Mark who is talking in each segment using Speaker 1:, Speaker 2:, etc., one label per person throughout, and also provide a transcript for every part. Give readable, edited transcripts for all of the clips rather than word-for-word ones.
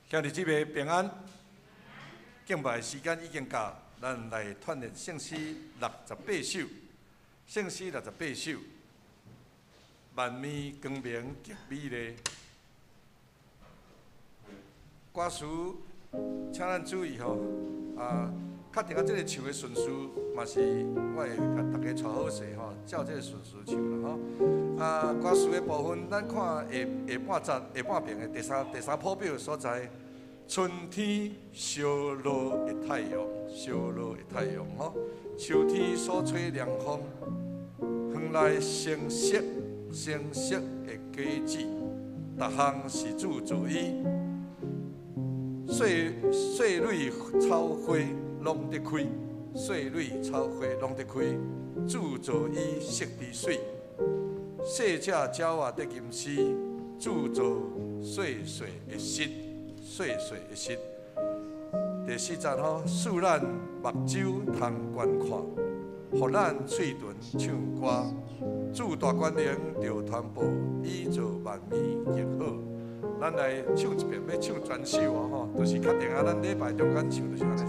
Speaker 1: 兄弟姊妹平安，敬拜时间已经到，咱来串联圣诗68首。圣诗68首，万面光明极美丽。歌词，请咱注意吼，确定这个唱的顺序，嘛是我会甲大家带好势吼，照这个顺序唱啦吼。歌词的部分，咱看下半节、下半篇的第三谱表的所在。春天烧落的太阳，烧落的太阳吼。秋天所吹凉风，远来成色的果子，逐项是主造伊。岁蕊草花拢得开，岁蕊草花拢得开，主造伊色之水。细只鸟仔得吟诗，主造细碎的诗，细碎的诗。第4节吼，使咱目睭通观看，互咱喙唇唱歌。主大权能着传播，以造万美极好。咱来唱一遍，要唱全首吼，就是确定咱礼拜中间唱就是安尼。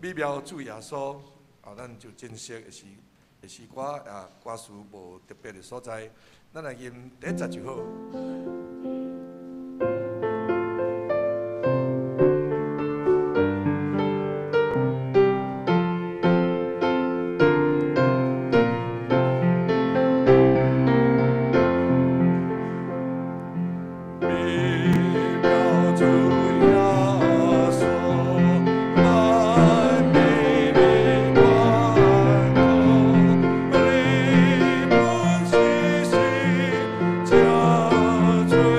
Speaker 1: 美妙主耶稣，咱就珍惜的是歌歌词无特别的所在，咱来吟第1节就好。
Speaker 2: 家。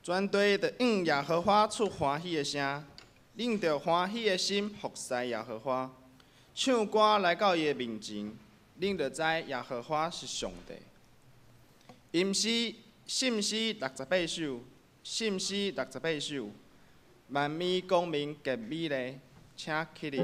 Speaker 2: 全队着应耶和华出欢喜的声，领着欢喜的心服侍耶和华，唱歌来到伊的面前，领着知耶和华是上帝。吟诗信诗68首，信诗68首，万美光明极美丽，请起立。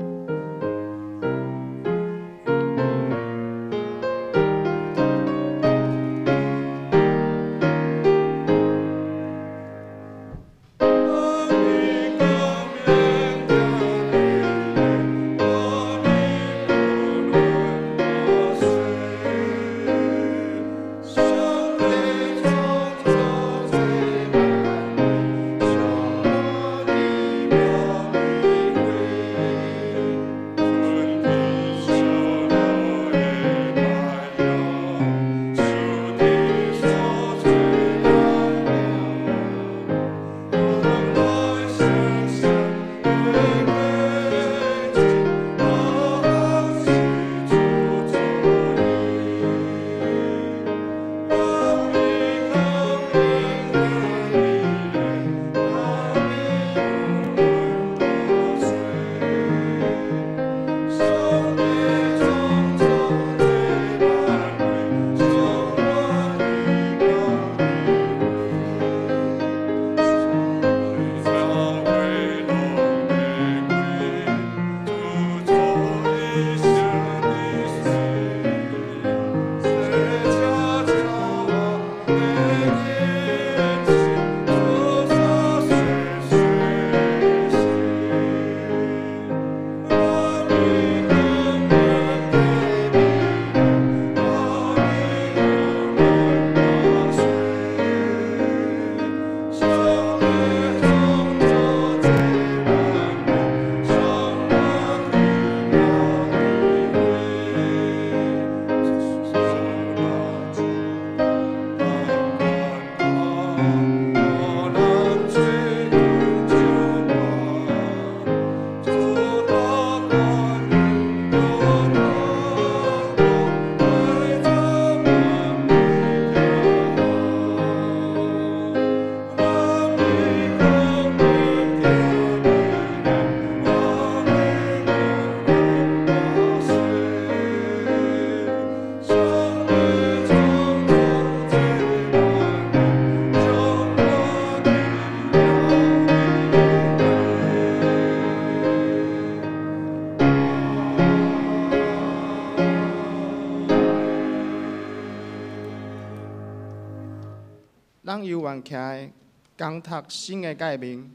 Speaker 2: 咱犹原徛在讲读新的诫命，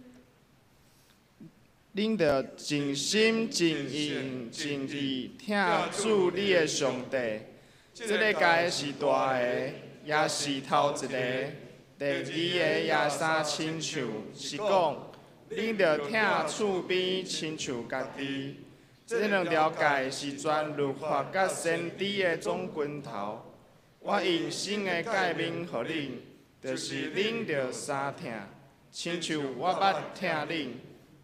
Speaker 2: 恁着尽心、尽意、尽意听主你的上帝。这个诫是大个，也是头一个。第二个也三亲像，是讲恁着听厝边亲像家己。这两条诫是全律法甲先知的总拳头。我用新的诫命予恁。就是恁着三听，亲像我捌听恁，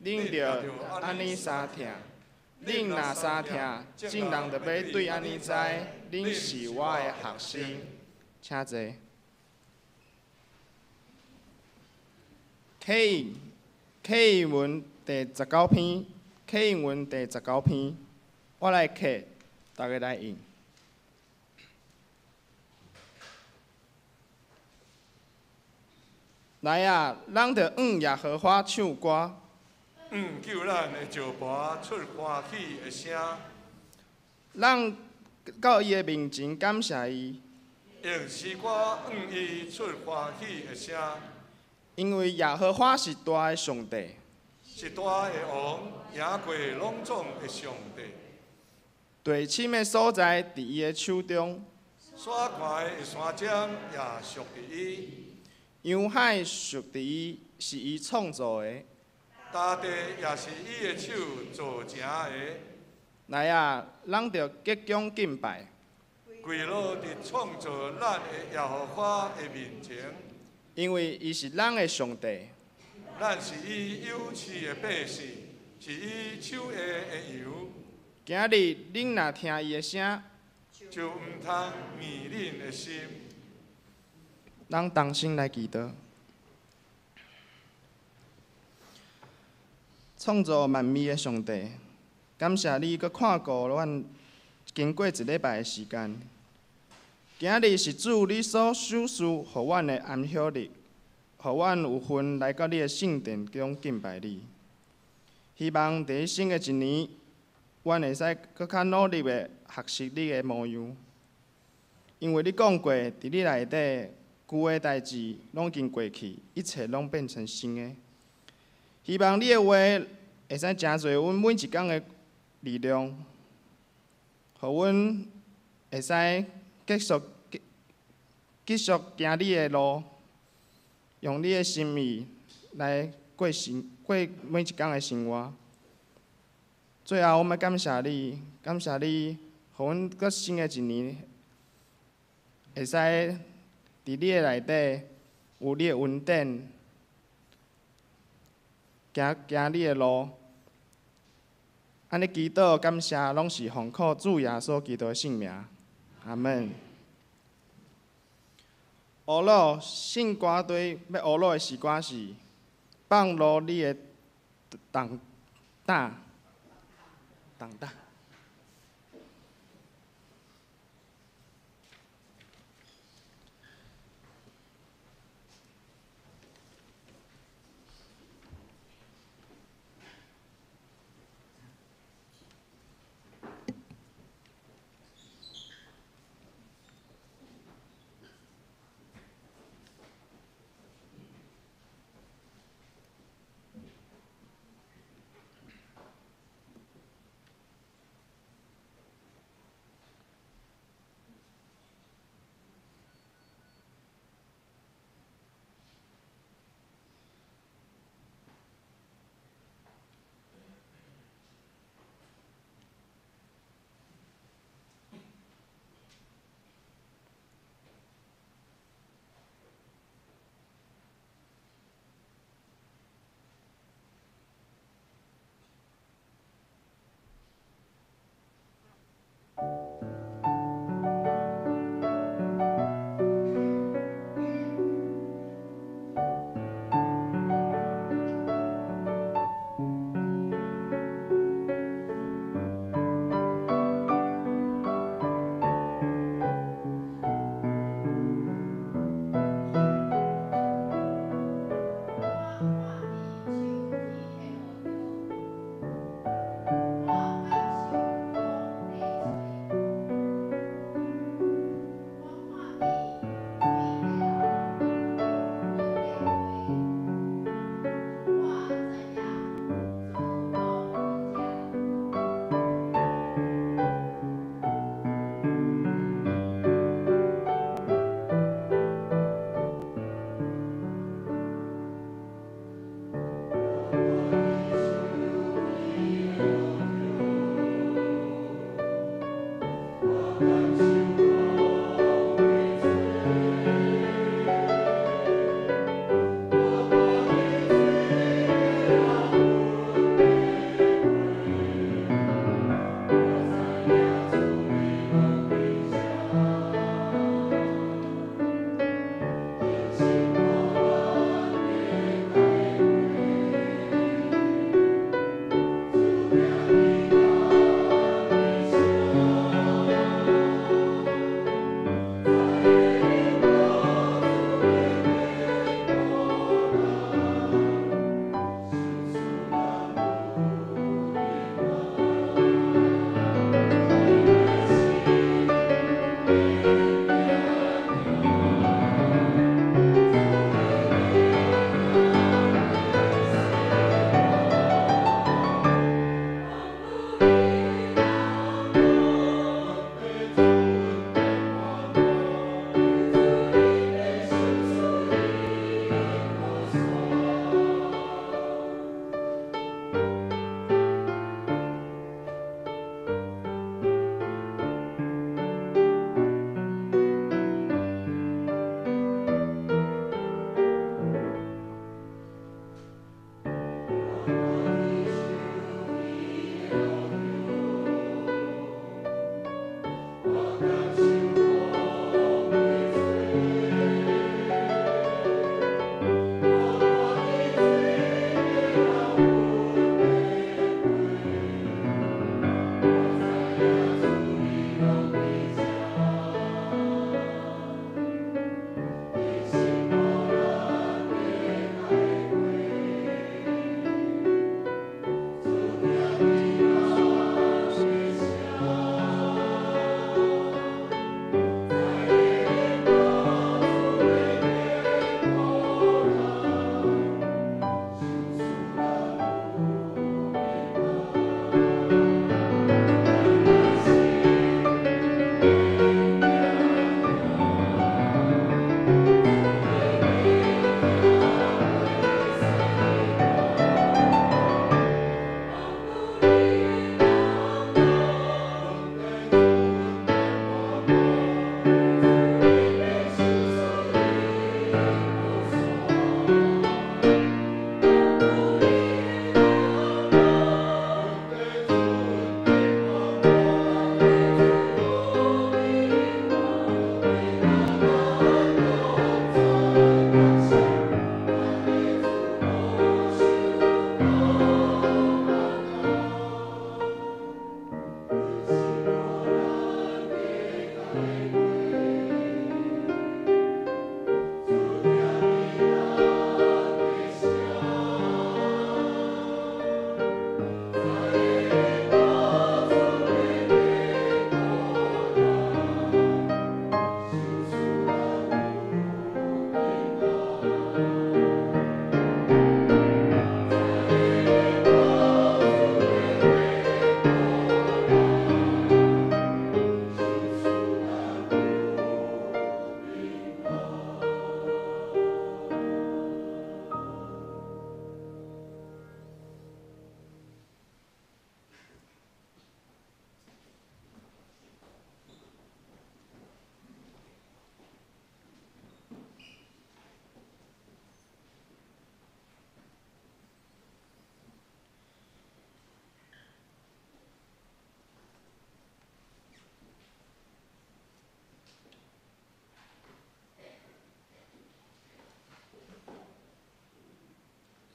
Speaker 2: 恁着安尼三听。恁若三听，众人着要对安尼知，恁是我的学生。请坐。启应文第19篇，启应文第19篇，我来刻，大家来应。来啊，咱着耶和华唱歌。
Speaker 1: 救咱的石盘出欢喜的声。
Speaker 2: 咱到伊的面前感谢伊。
Speaker 1: 用诗歌伊出欢喜的声。
Speaker 2: 因为耶和华是大的上帝，
Speaker 1: 是大的王，赢过拢总的上帝。
Speaker 2: 地深的所在伫伊的手中，
Speaker 1: 山悬的山尖也属伫伊。
Speaker 2: 洋海属伫伊，是伊创造的。
Speaker 1: 大地也是伊的手造成的。
Speaker 2: 来啊，咱着结恭敬拜。
Speaker 1: 跪落伫创造咱的耶和华的面前。
Speaker 2: 因为伊是咱的上帝。
Speaker 1: 咱是伊有赐的百姓，是伊手下的羊。
Speaker 2: 今日恁若听伊的声，
Speaker 1: 就毋通迷恁的心。
Speaker 2: 咱同心来祈祷。创造万物的上帝，感谢你，搁看顾阮经过一礼拜的时间。今日是主你所授予互阮的安息日，互阮有份来到你的圣殿中敬拜你。希望伫新的一年，阮会使搁较努力的学习你的模样，因为你讲过，伫你内底旧的代志拢已经过去，一切拢变成新的。希望你的话会使成做阮每一天的力量，互阮会使继续行你的路，用你的心意来过每一天的生活。最后，我们感谢你，互阮搁新的一年会使伫你的内底有你的恩典，行你的路。安尼祈祷感谢，拢是奉靠主耶稣基督的圣名，阿门。学老圣歌队要学老的诗歌是放落你的重担。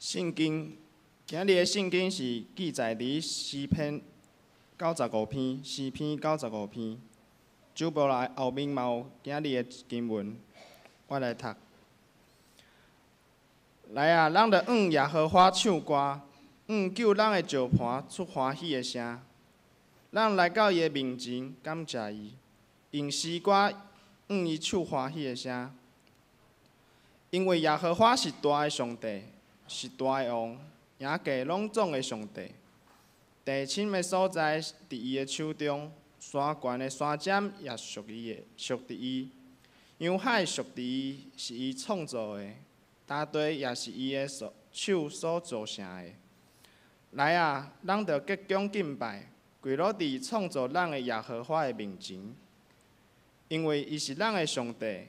Speaker 2: 圣经，今日的圣经是记载伫诗篇95篇，诗篇95篇。主播来后面嘛有今日的经文，我来读。来啊，咱着向耶和华唱歌，救咱的石盘出欢喜的声。咱来到伊的面前，感谢伊，用诗歌伊唱欢喜的声。因为耶和华是大的上帝，是大的王，也计拢总的上帝。地深的所在伫伊的手中，山悬的山尖也属伫伊。洋海属伫伊，是伊创造的。大地也是伊的手所造成的。来啊，咱着结跇敬拜，跪落伫创造咱的耶和华的面前，因为伊是咱的上帝，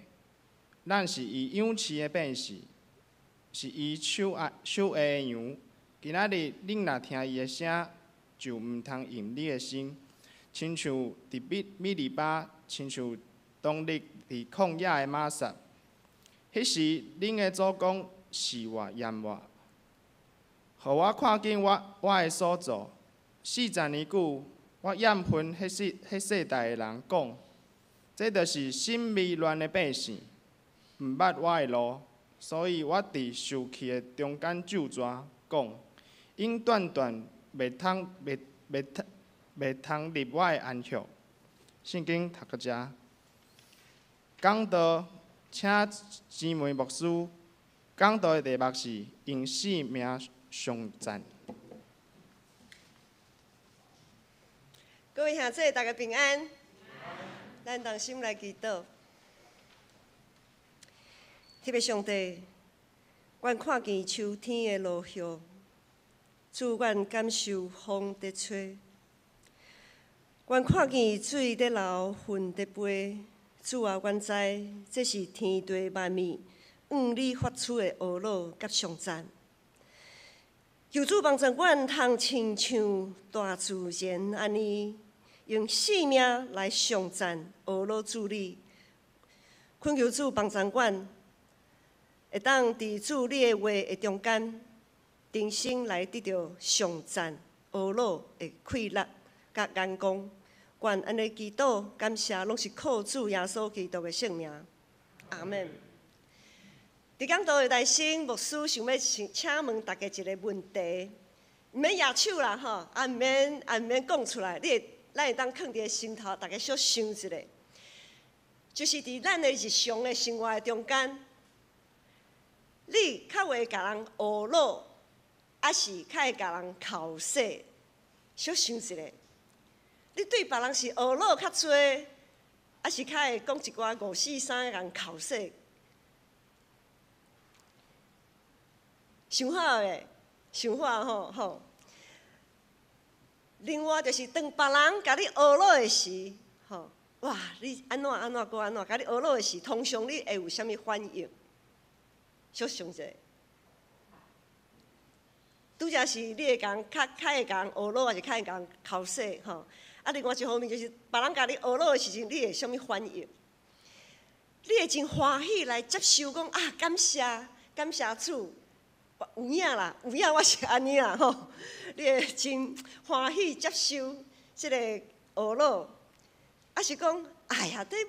Speaker 2: 咱是伊养饲的变士，是伊手下的羊。今仔日恁若听伊的声，就毋通用你的心，亲像伫米利巴，亲像当日伫旷野的玛撒。迄时，恁的祖公是我厌我，互我看见我的所做。40年久，我厌恨迄世代的人讲，这就是心迷乱的百姓，毋捌我的路，所以我伫受气的中间咒詛，讲，因断袂通入我的安息。圣经读到遮，讲到。请姊妹牧师讲道的题目是“用生命上赞”。
Speaker 3: 各位兄弟，大家平安。咱同心来祈祷。特别上帝，阮看见秋天的落叶，主，阮感受风在吹。阮看见水在流，云在飞。主啊，阮知这是天地万物你发出的懊恼甲上赞。求主帮助阮，通亲像大自然安尼，用生命来上赞懊恼主你。恳求主帮助阮，会当伫主你的话的中间，重新来得到上赞懊恼的快乐甲眼光。愿安尼祈祷，感谢，拢是靠主耶稣基督的圣名，阿门。伫讲道的内心，牧师想要请问大家一个问题，毋免举手啦吼，毋免讲出来，咱会当放伫心头，大家小想一下，就是伫咱的日常的生活中间，你较会甲人懊恼，还是较会甲人口说？小想一下。你对别人是懊恼较多，还是较会讲一寡543人口说？想好诶，想好吼。另外就是当别人甲你懊恼的时，吼，哇，你安怎，甲你懊恼的时，通常你会有啥物反应？小想一下。拄则是你会较会甲人懊恼，还是较会甲人口说吼？啊，另外一方面就是别人甲你懊恼的时阵，你会啥物反应？你会真欢喜来接受讲啊，感谢主，有影啦，我是安尼啦吼。你会真欢喜接受即个懊恼，还是讲哎呀，这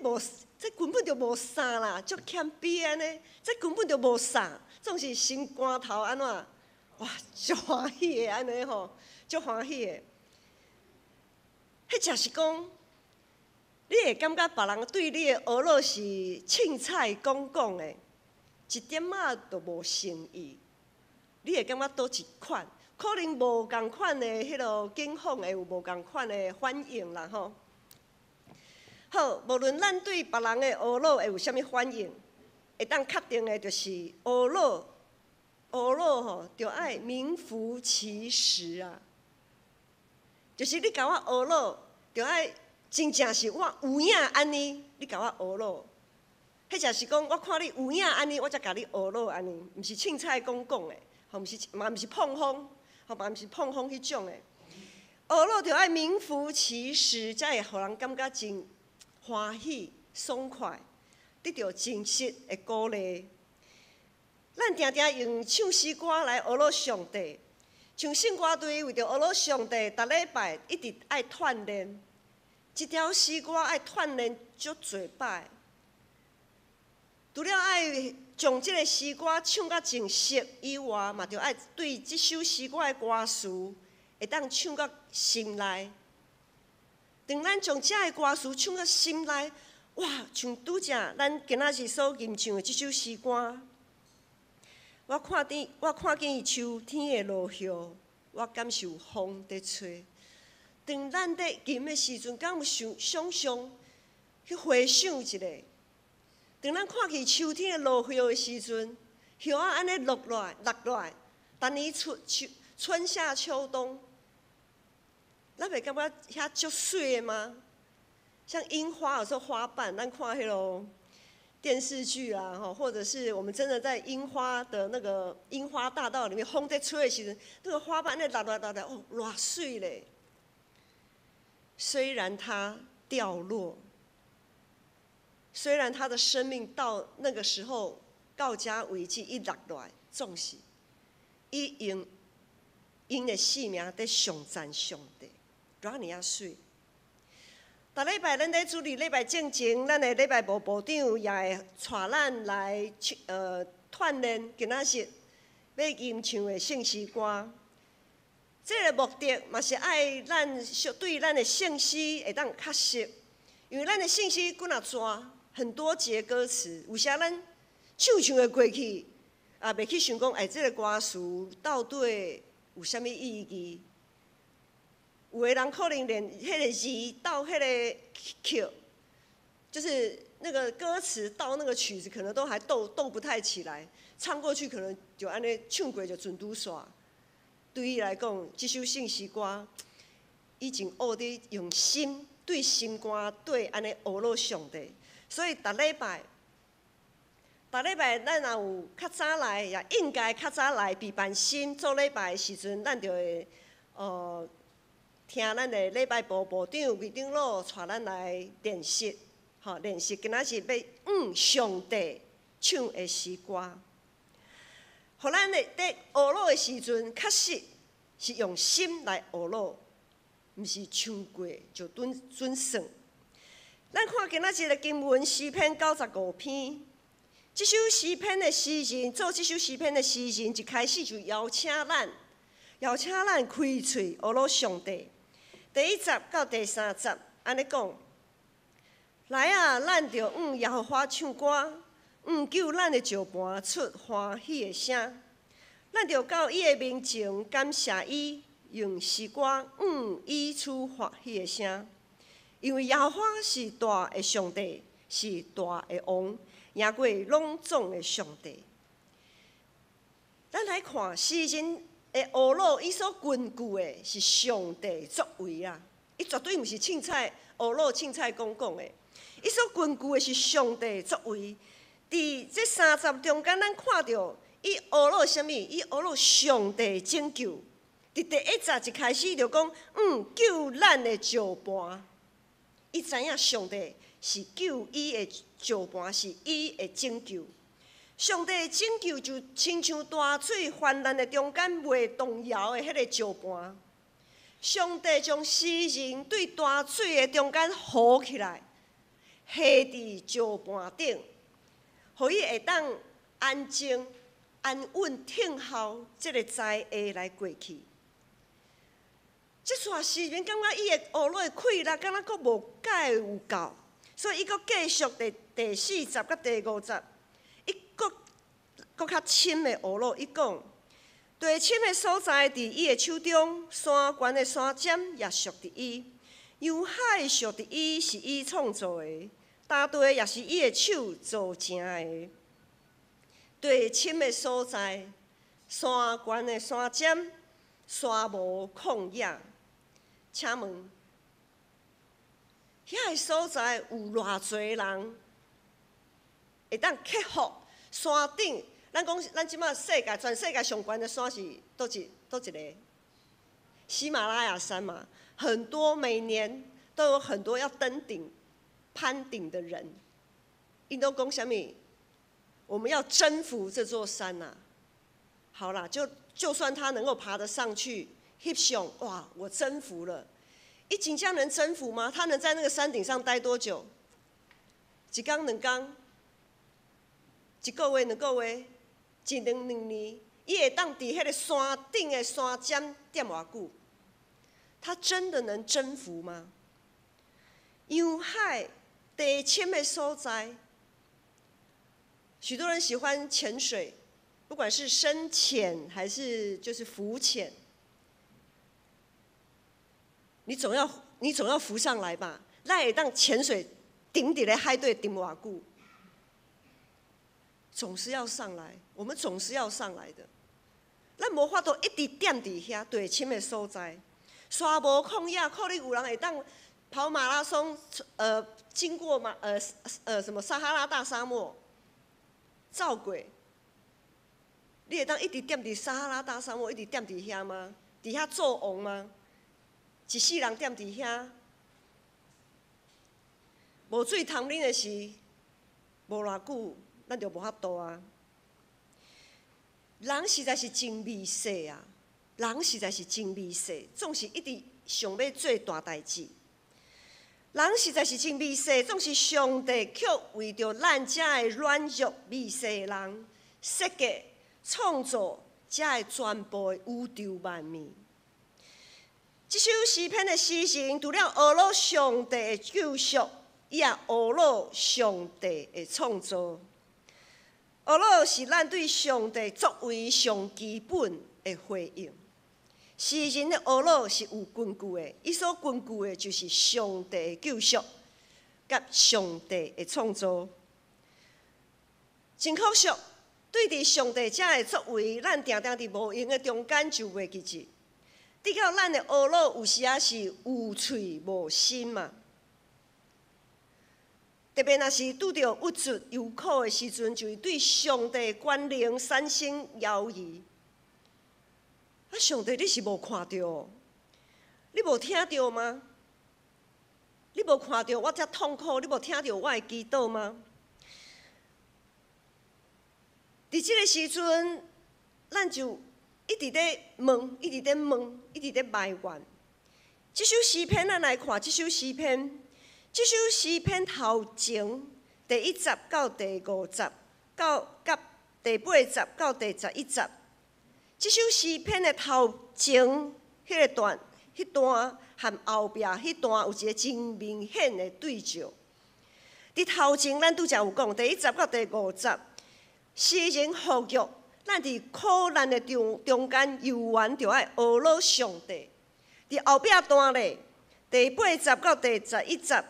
Speaker 3: 根本就无啥啦，足欠逼安尼，这根本就无啥，总是心肝头安怎？哇，足欢喜的安尼吼，足欢喜的。迄就是讲，你会感觉别人对你的懊恼是凊彩讲的，一点仔都无诚意。你会感觉倒一款，可能无共款的迄落警方会有无共款的反应啦吼。好，无论咱对别人的懊恼会有啥物反应，会当确定的就是懊恼吼，就爱名副其实啊。就是你甲我懊恼，就爱真正是我有影安尼，你甲我懊恼。迄就是讲，我看你有影安尼，我才甲你懊恼安尼，毋是凊彩讲的，吼，嘛毋是碰风，吼，嘛毋是碰风迄种的。懊恼就爱名副其实，才会互人感觉真欢喜、爽快，得到真实的鼓励。咱常常用唱诗歌来学乐上帝，像圣歌队为着学乐上帝，逐礼拜一直爱锻炼，一条诗歌爱锻炼足侪摆。除了爱将即个诗歌唱甲正式以外，嘛着爱对即首诗歌的歌词会当唱到心内。当咱将这个歌词唱到心内，哇，像拄则咱今仔日所吟唱的即首诗歌，我看见秋天的落叶，我感受风在吹。当咱在吟的时阵，敢有想象去回想一下？当咱看见秋天的落叶的时阵，叶仔安尼落来，逐年春夏秋冬，咱袂感觉遐足水的吗？像樱花有时候花瓣，咱看迄落电视剧啦，或者是我们真的在樱花的那个樱花大道里面，风在吹的时阵，那个花瓣那落来，哦，偌水咧！虽然它掉落。虽然他的生命到那个时候到家为止，一落来，总是伊因的性命在上赞上帝，多尔啊水。逐礼拜咱在主日礼拜正前，咱的礼拜部部长也会带咱来锻炼今仔日要吟唱的圣诗歌。这个目的嘛是爱咱对咱的圣诗会当较熟，因为咱的圣诗几若蛇。很多节歌词，有时咱唱会过去，也袂去想讲，这个歌词到底有啥物意义？有的人可能连迄个字到迄个曲，就是那个歌词到那个曲子，可能都还动不太起来，唱过去可能就安尼唱过就准拄煞。对伊来讲，这首圣诗歌已经学得用心对心肝对安尼学乐上帝。所以逐礼拜咱若有较早来，也应该较早来备办心做礼拜的时阵，咱就会听咱的礼拜部部长魏长老带咱来练习，练习今仔日要上帝唱的诗歌，互咱在学乐的时阵，确实是用心来学乐，毋是唱过就准算。咱看今仔日的经文诗篇95篇，这首诗篇的诗人做这首诗篇的诗人，一开始就邀请咱开嘴学乐上帝。第1节到第3节安尼讲，来啊，咱着耶和华唱歌，救咱的石盘出欢喜的声，咱着到伊的面前感谢伊，用诗歌伊出欢喜的声。因为耶和华是大的上帝，是大的王，赢过拢总的上帝。咱来看诗人的学乐，伊所根据的是上帝作为啊，伊绝对毋是凊彩学乐凊彩讲的，伊所根据的是上帝作为。伫这3节中间，咱看到伊学乐啥物？伊学乐上帝拯救。伫第1节一开始就讲，救咱的石盘。伊知影上帝是救伊的石盘，是伊的拯救。上帝的拯救就亲像大水泛滥的中间袂动摇的迄个石盘。上帝将诗人对大水的中间扶起来，下伫石盘顶，互伊会当安静、安稳、听候这个灾厄来过去。这撮诗人感觉伊的学乐的气力，敢若阁无解有够，所以伊阁继续第4节甲第5节，伊阁较深的学乐。伊讲，最深的所在伫伊的手中，山悬的山尖也属伫伊，洋海属伫伊，是伊创造的，大地也是伊的手造成的。最深的所在，山悬的山尖，山无旷野。请问，遐个所在有偌侪人会当克服山顶？咱讲，咱即马全世界上悬的山是倒一个？喜马拉雅山嘛，很多每年都有很多要登顶、攀顶的人。因都讲啥物？我们要征服这座山呐、好啦，就算他能够爬得上去，翕相，哇，我征服了。一真正能征服吗？他能在那个山顶上待多久？一天两天，一个月两个月，一两年，伊会当伫迄个山顶的山尖踮偌久？他真的能征服吗？洋海地深的所在，许多人喜欢潜水，不管是深潜还是就是浮潜，你总要浮上来吧？咱会当潜水，顶伫咧海底顶偌久？总是要上来，我们总是要上来的。咱无法度一直踮伫遐地深的所在。沙漠旷野，可能有人会当跑马拉松，经过什么撒哈拉大沙漠，走过。你会当一直踮伫撒哈拉大沙漠，一直踮伫遐吗？伫遐做王吗？一世人踮伫遐，无水通啉的时，无偌久，咱就无法度啊。人实在是真迷细啊！人实在是真迷细，总是一直想要做大代志。人实在是真迷细，总是上帝却为着咱遮的软弱迷细的人设计创造遮的全部的宇宙万物。这首诗篇的诗人除了学了上帝的救赎，伊也学了上帝的创造。学了是咱对上帝作为上基本的回应。诗人的学了是有根据的，伊所根据的就是上帝的救赎，甲上帝的创造。真可惜，对伫上帝遮的作为，咱定定伫无用的中间就袂记住。直到咱的学了有时也是有喙无心嘛。特别若是拄着郁卒忧苦的时阵，就会对上帝的权能产生犹疑。啊，上帝，你是无看到哦？你无听到吗？你无看到我遮痛苦？你无听到我的祈祷吗？伫即个时阵，咱就一直咧问，一直咧问，一直咧埋怨。这首诗篇，咱来看这首诗篇。这首诗篇头前第1节到第5节，甲第8节到第11节。这首诗篇的头前迄段和后壁迄段有一个真明显的对照。伫头前，咱拄则有讲，第1节到第5节，诗人呼吁咱伫苦难的中间，犹原着爱学了上帝。伫后壁段咧，第8节到第11节，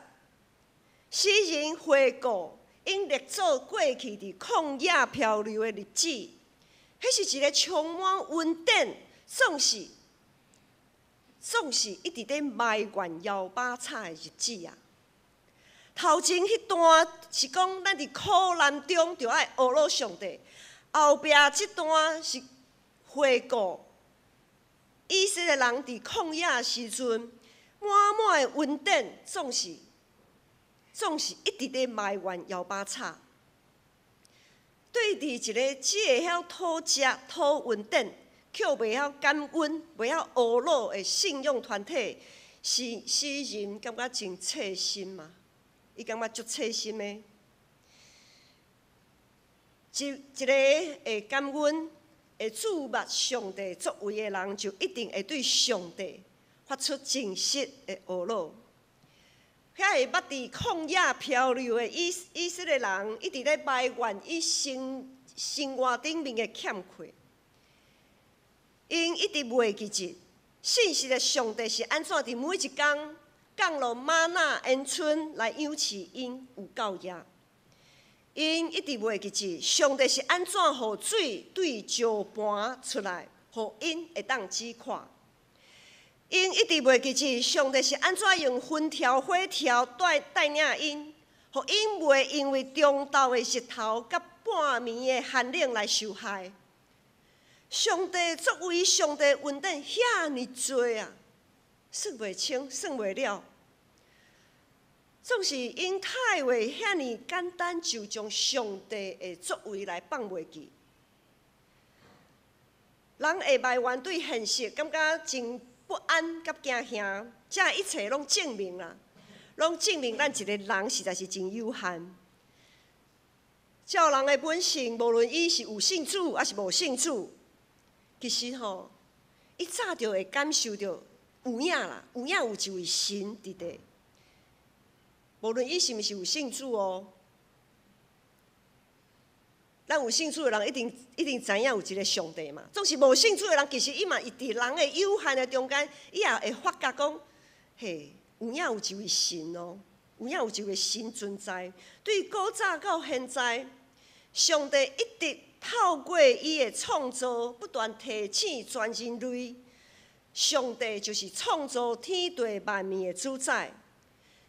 Speaker 3: 诗人回顾因列祖过去伫旷野漂流的日子。迄是一个充满恩典，总是一直在埋怨摇把叉的日子啊。头前迄段是讲咱伫苦难中就爱学了上帝，后壁这段是回顾以色列人伫旷野的时阵，满的恩典，总是一直在埋怨摇把叉。对伫一个只会晓讨食、讨恩典，却袂晓感恩、袂晓学老的信用团体，诗人感觉真切心嘛？伊感觉足切心的。一个会感恩、会注目上帝作为的人，就一定会对上帝发出真实的学老。遐会捌伫旷野漂流的以色列人，一直咧埋怨伊生活顶面的欠缺，因一直袂记住信实的上帝是安怎伫每一天降落玛纳恩春来养饲因有够野。因一直袂记住上帝是安怎予水对石盘出来，予因会当止渴。因一直袂记住，上帝是安怎用风条、火条带领因，互因袂因为中昼的日头甲半暝的寒冷来受害。上帝作为上帝的恩典遐尼多啊，算袂清，算袂了。总是因太话遐尼简单，就将上帝的作为来放袂记。人会埋怨对现实感觉真不安，甲惊吓，这一切拢证明啦，拢证明咱一个人实在是真有限。照人的本性，无论伊是有信主还是无信主，其实吼，伊早就会感受到有影啦，有影有一位神伫地。无论伊是毋是有信主哦，咱有信主的人一定知影有一个上帝嘛。总是无信主的人，其实伊嘛伫人的有限的中间，伊也会发觉讲，嘿，有影有一位神哦，有影有一位神存在。对古早到现在，上帝一直透过伊的创造，不断提醒全人类，上帝就是创造天地万物的主宰。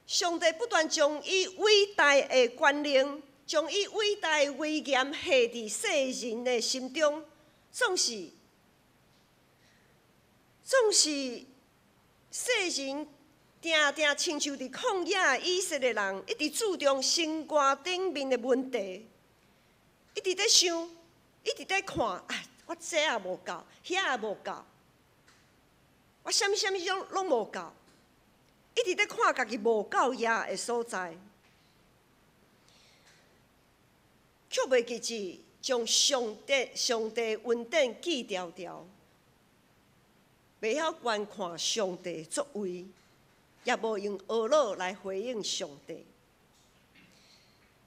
Speaker 3: 上帝不断将伊伟大的权能，将伊伟大的威严下伫世人的心中，总是世人定定亲像伫旷野以色列人，一直注重生活顶面的问题，一直在想，一直在看，我这也无够，遐也无够，我啥物拢无够。一直在看家己无够野的所在，却袂记住将上帝恩典记条条，袂晓观看上帝作为，也无用懊恼来回应上帝。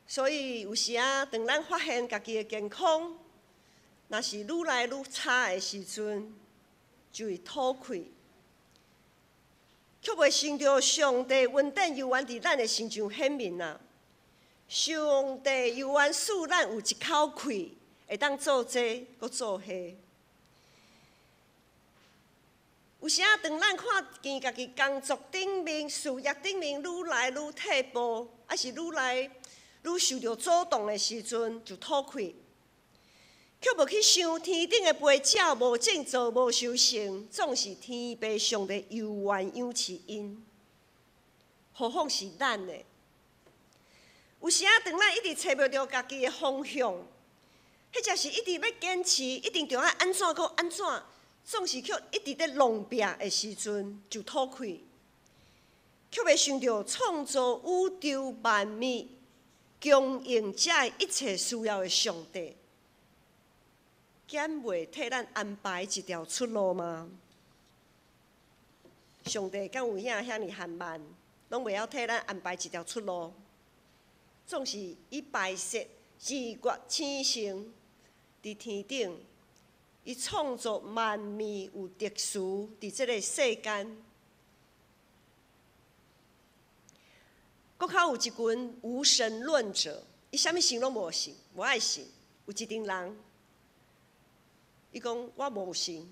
Speaker 3: 所以有时当咱发现家己的健康若是愈来愈差的时阵，就会吐气。却袂想到上帝恩典犹原伫咱的身上显明啦。上帝犹原赐咱有一口气，会当做这，搁做迄。有时当咱看见家己工作顶面、事业顶面愈来愈退步，还是愈来愈受到阻挡的时阵，就吐气。却无去想天顶的飞鸟无种造无收成，总是天父上帝犹原养饲因，何况是咱呢？有时当咱一直找袂到家己的方向，迄才是一直要坚持，一定着爱安怎搁安怎，总是却一直在弄拼的时阵就吐气，却袂想到创造宇宙万物、供应这一切需要的上帝。敢袂替咱安排一条出路吗？上帝敢有遐尼含慢，拢袂晓替咱安排一条出路，总是伊排设日月星辰伫天顶，伊创造万物有特殊伫即个世间。搁较有一群无神论者，伊啥物神拢无信，无爱信。有一群人。伊讲我无神，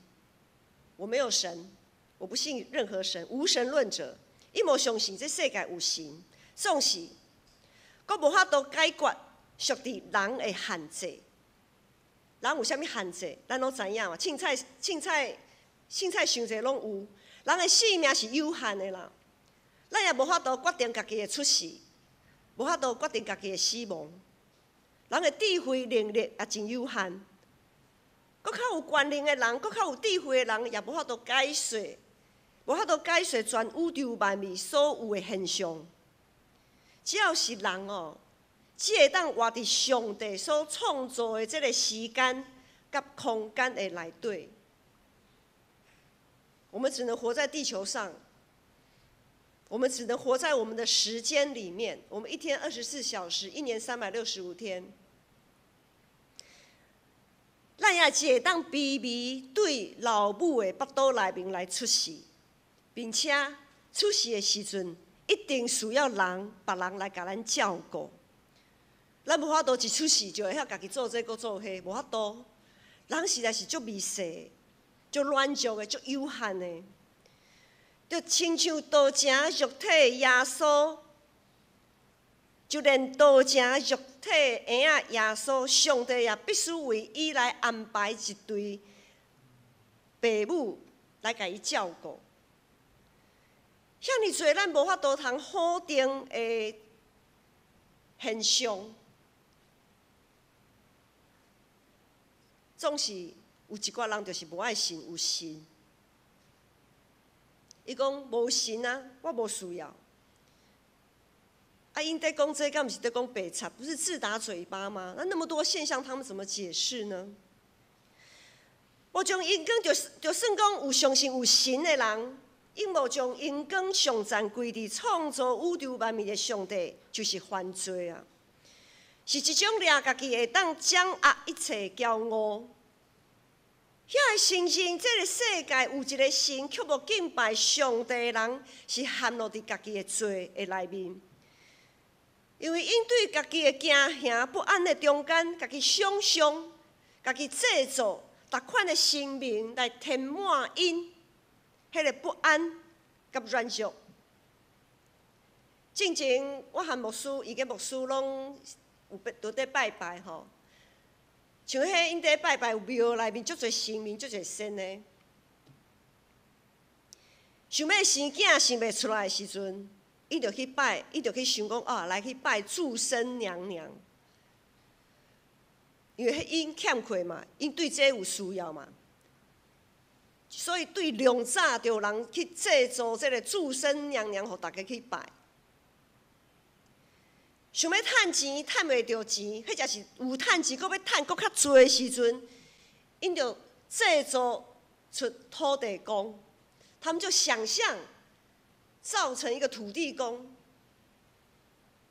Speaker 3: 我没有神，我不信任何神，无神论者，伊无相信这世界有神，总是，阁无法度解决属伫人的限制。人有啥物限制？咱拢知影嘛，凊彩想者拢有。人的性命是有限的啦，咱也无法度决定家己的出世，无法度决定家己的死亡。人的智慧能力也真有限。搁较有权能的人，搁较有智慧的人，也无法度解释，无法度解释全宇宙万物所有的现象。只要是人哦，只会当活伫上帝所创造的这个时间甲空间的内底。我们只能活在地球上，我们只能活在我们的时间里面。我们一天24小时，一年365天。咱也只会当微微对老母的腹肚内面来出世，并且出世的时阵，一定需要别人来甲咱照顾。咱无法度一出世就会晓家己做这个做迄，无法度。人实在是足微细、足软弱的、足有限的，就亲像道成肉体的耶稣。就连道成肉体婴仔耶稣，上帝也必须为伊来安排一对父母来甲伊照顾。遐尼侪咱无法度通否定的现象，总是有一寡人就是无爱信有神。伊讲无神啊，我无需要。啊，因在讲这个，毋是在讲白贼，不是自打嘴巴吗？那么多现象，他们怎么解释呢？无将因光就算讲有相信有神的人，因无将因光上赞归伫创造宇宙万物的上帝，就是犯罪啊！是一种掠家己会当掌握一切骄傲。遐个承认这个世界有一个神，却无敬拜上帝的人，是陷落伫家己的罪的内面。因为因对家己的惊吓不安的中间，家己想象、家己制造逐款的生命来填满因迄个不安甲软弱。之前我和牧师，伊个牧师拢有伫咧拜拜吼。像迄因伫拜拜有庙内面足侪神明、足侪神的，想要生囝生袂出来的时阵，伊就去拜，伊就去想讲啊，来去拜祝生娘娘，因为因欠缺嘛，因对这有需要嘛，所以对量早就有人去制作这个祝生娘娘，互大家去拜。想要趁钱，趁袂到钱，或者是有趁钱，搁要趁搁较多的时阵，因就制作出土地公，他们就想象造成一个土地公，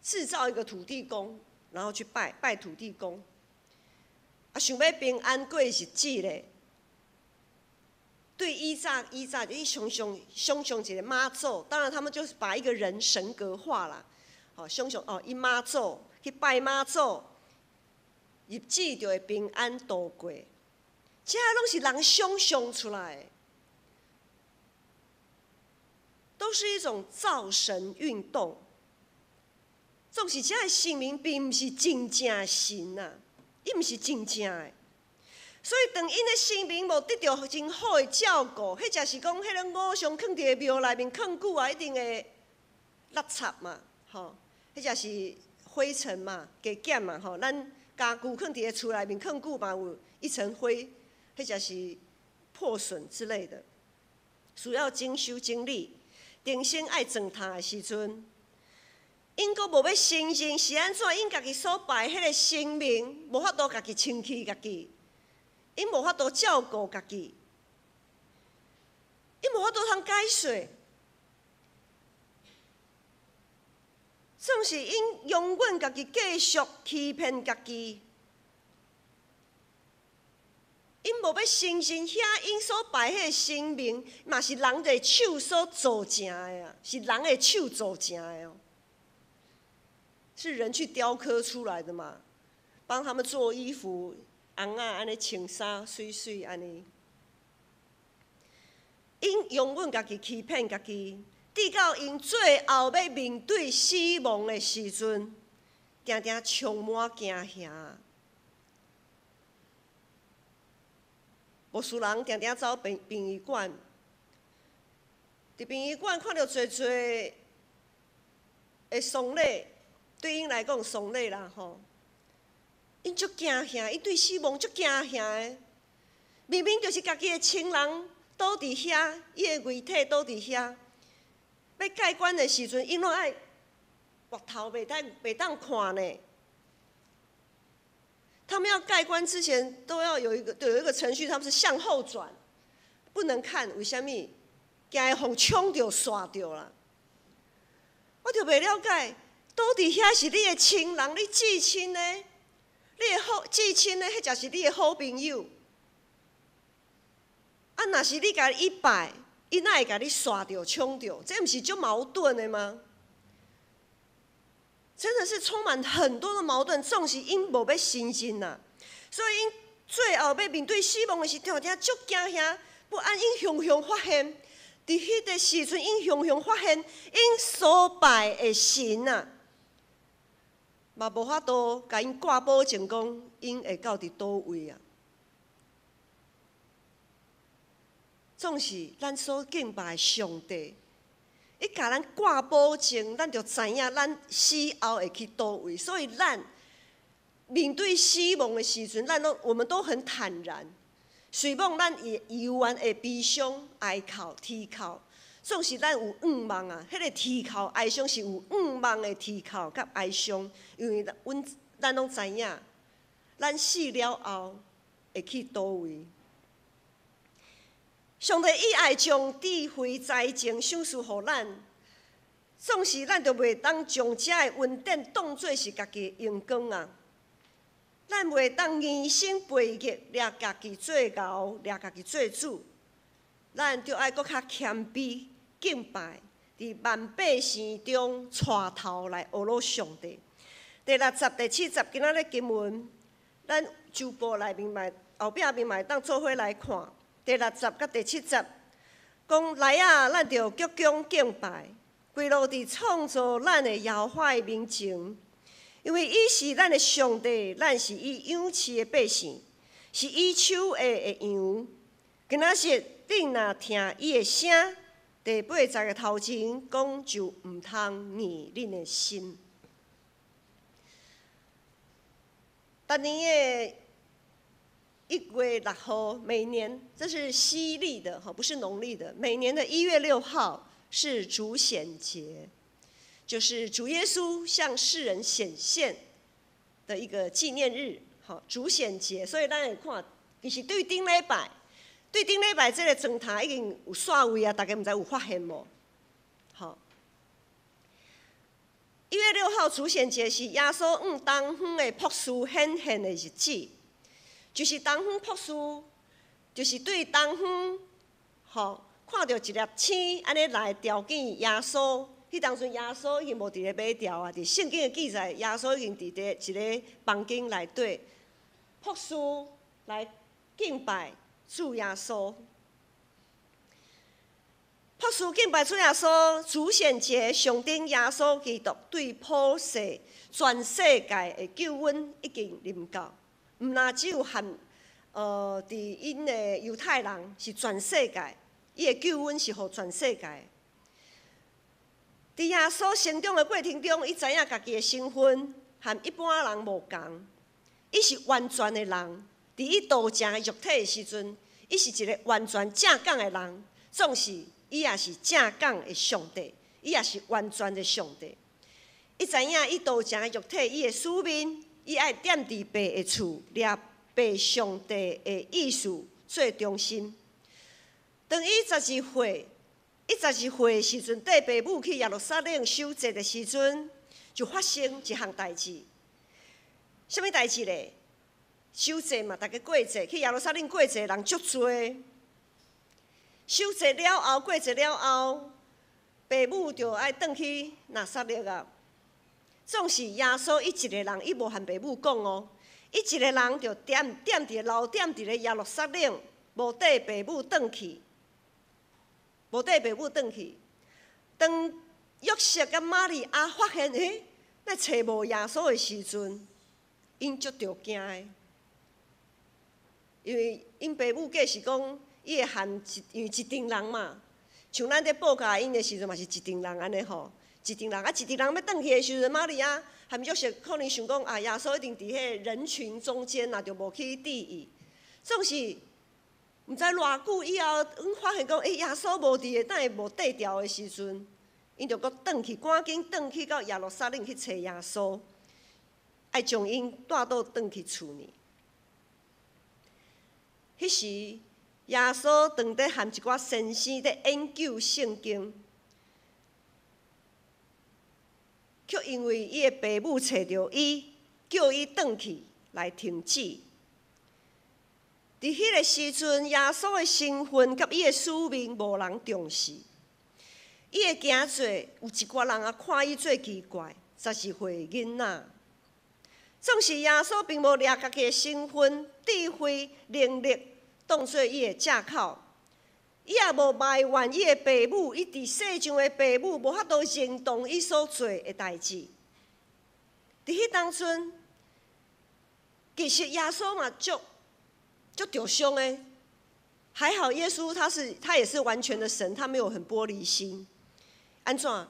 Speaker 3: 制造一个土地公，然后去拜土地公。啊，想要平安过日子咧，对以早你想象一个妈祖，当然他们就是把一个人神格化啦。哦，想象哦，伊妈祖去拜妈祖，日子就会平安度过。这拢是人想象出来的，都是一种造神运动。总是这个生命并毋是真正神呐，伊毋是真正的。所以，当因的生命无得到真好的照顾，迄则是讲，迄个偶像囥伫庙内面囥久啊，一定会落擦嘛，吼。迄则是灰尘嘛，加减嘛，吼，咱家具囥伫个厝内面囥久嘛，有一层灰，迄则是破损之类的，需要精修整理。重新爱装它的时阵，因阁无要承认是安怎，因家己所拜迄个生命，无法度家己清气家己，因无法度照顾家己，因无法度通解说。总是因永远家己继续欺骗家己，因无要承认遐因所拜迄个生命，嘛是人的手所造成的啊，是人的手造成的哦，是人去雕刻出来的嘛，帮他们做衣服，红啊安尼穿衫水水安尼，因永远家己欺骗家己。直到因最后要面对死亡的时阵，定定充满惊吓。无数人定定走殡仪馆，伫殡仪馆看到侪侪的丧礼，对因来讲丧礼啦吼，因足惊吓，因对死亡足惊吓的。明明就是家己的亲人倒伫遐，伊的遗体倒伫遐。要盖棺的时阵，因拢爱越头袂当看呢。他们要盖棺之前都要有一个程序，他们是向后转，不能看。为什么？惊会互冲着、刷着啦。我就袂了解，倒伫遐是你的亲人，你至亲呢？你的好至亲呢？迄才是你的好朋友。啊，若是你家伊拜。伊哪会甲你刷着、冲着？这毋是足矛盾的吗？真的是充满很多的矛盾，总是因无要承认呐。所以因最后要面对死亡的时候，定足惊吓不安。因雄雄发现，伫迄个时阵，因雄雄发现，因所拜的神呐，嘛无法度甲因挂保证讲，因会到伫倒位啊。总是咱所敬拜的上帝，伊甲咱挂保证，咱就知影咱死后会去倒位。所以咱面对死亡的时阵，我们都很坦然。虽望咱永远会悲伤、哀哭、啼哭，总是咱有愿望啊！迄个啼哭、哀伤是有愿望的啼哭甲哀伤，因为咱拢知影，咱死了后会去倒位。上帝以爱将智慧、才情赏赐予咱，总是咱就袂当将这的恩典当作是家己的荣光啊！咱袂当疑心背逆，掠家己做牛，掠家己做主。咱就爱搁较谦卑、敬拜，伫万百姓中带头来学罗上帝。第60、第70今仔日经文，咱周报内面嘛，后壁面嘛当做伙来看。第60甲第70讲来啊，咱着鞠躬敬拜，跪落伫创造咱的耶和华的面前。因为伊是咱的上帝，咱是伊养饲的百姓，是伊手下的羊。今仔日你若听伊的声，第80个头前讲就毋通逆恁的心。今年的1月6号，每年这是西历的不是农历的，每年的1月6号是主显节。就是主耶稣向世人显现的一个纪念日，主显节。所以咱会看，其实对顶礼拜这个砖头已经有煞位啊，大家毋知有发现无？好，1月6号主显节是耶稣东方的博士显现的日子，就是东方博士，就是对东方，看到一粒星安尼来朝见耶稣。迄当阵，耶稣已经无伫咧马吊啊！伫圣经的记载，耶稣已经伫咧一个房间内底，朴素来敬拜主耶稣。朴素敬拜主耶稣，主显节象征耶稣基督对普世全世界的救恩已经临到，毋那只有伫因的犹太人，是全世界，伊的救恩是互全世界。伫耶稣成长的过程中，伊知影家己的身份和一般人无同。伊是完全的人，伫伊道成的肉体的时阵，伊是一个完全正港的人。总是伊也是正港的上帝，伊也是完全的上帝。伊知影伊道成的肉体，伊的使命，伊爱踮伫爸的厝，掠爸上帝的意思做中心。当伊12岁。12岁的时阵，带爸母去耶路撒冷守节的时阵，就发生一项代志。什么代志咧？守节嘛，大家过节，去耶路撒冷过节人足多。守节了后，过节了后，爸母就爱转去拿撒勒啊。总是耶稣伊一个人，伊无和爸母讲哦，伊一个人就踮伫留踮伫咧耶路撒冷，无带爸母转去。无带爸母转去，当约瑟甲玛利亚发现，咱找无耶稣的时阵，因足着惊的，因为因爸母计是讲，伊会含因为一定人嘛，像咱咧报答因的时阵嘛是一定人安尼吼，一定人要转去的时阵，玛利亚含约瑟可能想讲啊，耶稣一定伫迄人群中间啊，就无去注意，总是。毋知偌久以后，阮发现讲，耶稣无伫个，等下无缀调的时阵，因就搁转去，赶紧转去到耶路撒冷去找耶稣，爱将因带倒转去厝里。迄时，耶稣当伫含一寡先生伫研究圣经，却因为伊的爸母找着伊，叫伊转去来停止。伫迄个时阵，耶稣的身份甲伊的使命无人重视。伊的行做，有一寡人也看伊做奇怪，12岁囡仔。总是耶稣并无掠家己的身份、智慧、能力当做伊的借口。伊也无埋怨伊的爸母，伊伫世上的爸母无法度认同伊所做的代志。伫迄当阵，其实耶稣嘛足着伤的，还好耶稣他也是完全的神，他没有很玻璃心，安怎？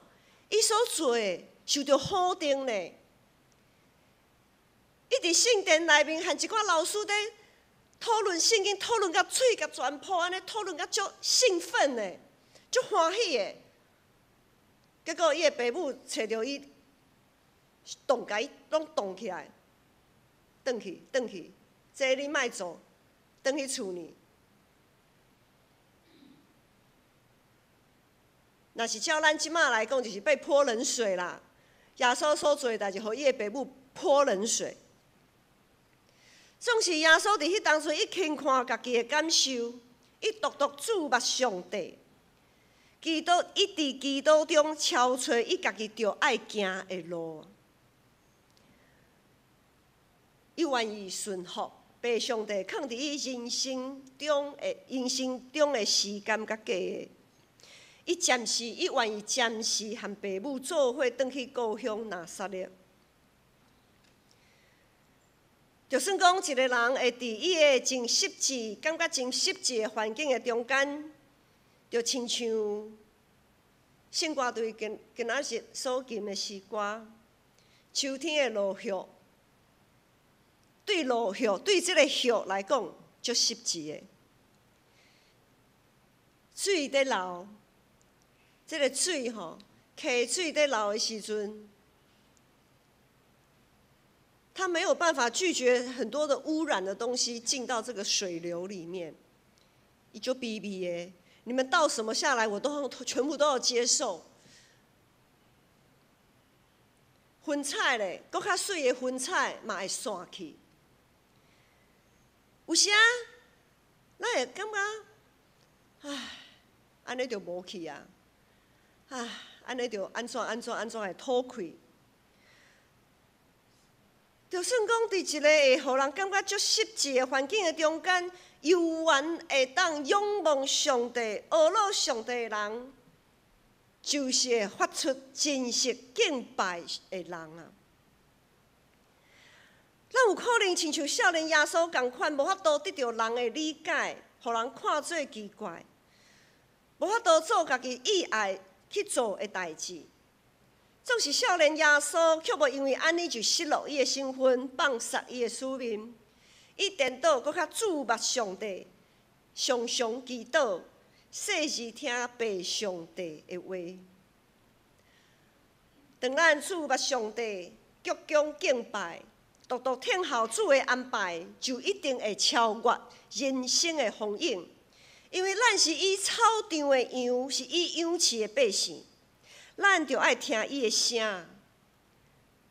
Speaker 3: 伊所做的受到否定呢？伊伫圣殿内面，和一寡老师在讨论圣经，讨论到嘴甲全破，安尼讨论到足兴奋的，足欢喜的。结果伊的爸母找着伊，甲伊拢冻起来，转去，这你莫做，转去厝里。若是照咱即马来讲，就是被泼冷水啦。耶稣所做的代志，互伊的爸母泼冷水。总是耶稣伫迄当阵，伊轻看家己的感受，伊独注目上帝。伊伫基督中超找伊家己着爱行的路。伊愿意顺服，被上帝放伫伊人生中的时间甲价的。伊愿意暂时和爸母做伙，转去故乡拿撒勒。就算讲一个人会伫伊的真实际，感觉真实际的环境的中间，就亲像圣歌队今仔日所吟的诗歌，秋天的落叶，对这个叶来讲，足实际的。水在流，这个水吼，溪水在流的时阵。它没有办法拒绝很多的污染的东西进到这个水流里面，伊就逼的，你们倒什么下来，我都全部都要接受。粉彩咧，搁较水的粉彩嘛会散去。有时啊，咱会感觉，唉，安尼就无去啊，唉，安尼就安怎会吐开。就算讲伫一个会互人感觉足实际的环境的中间，犹原会当仰望上帝、学乐上帝的人，就是会发出真实敬拜的人啊。咱有可能亲像少年耶稣共款，无法度得到人的理解，互人看做奇怪，无法度做家己意爱去做的代志。总是少年耶稣，却无因为安尼就失落伊的身份，放杀伊的使命。伊颠倒，搁较注目上帝，常常祈祷，细细听爸上帝的话。当咱注目上帝，鞠躬敬拜，独听候主的安排，就一定会超越人生的风影。因为咱是伊草场的羊，是伊养饲的百姓。咱就爱听伊的声，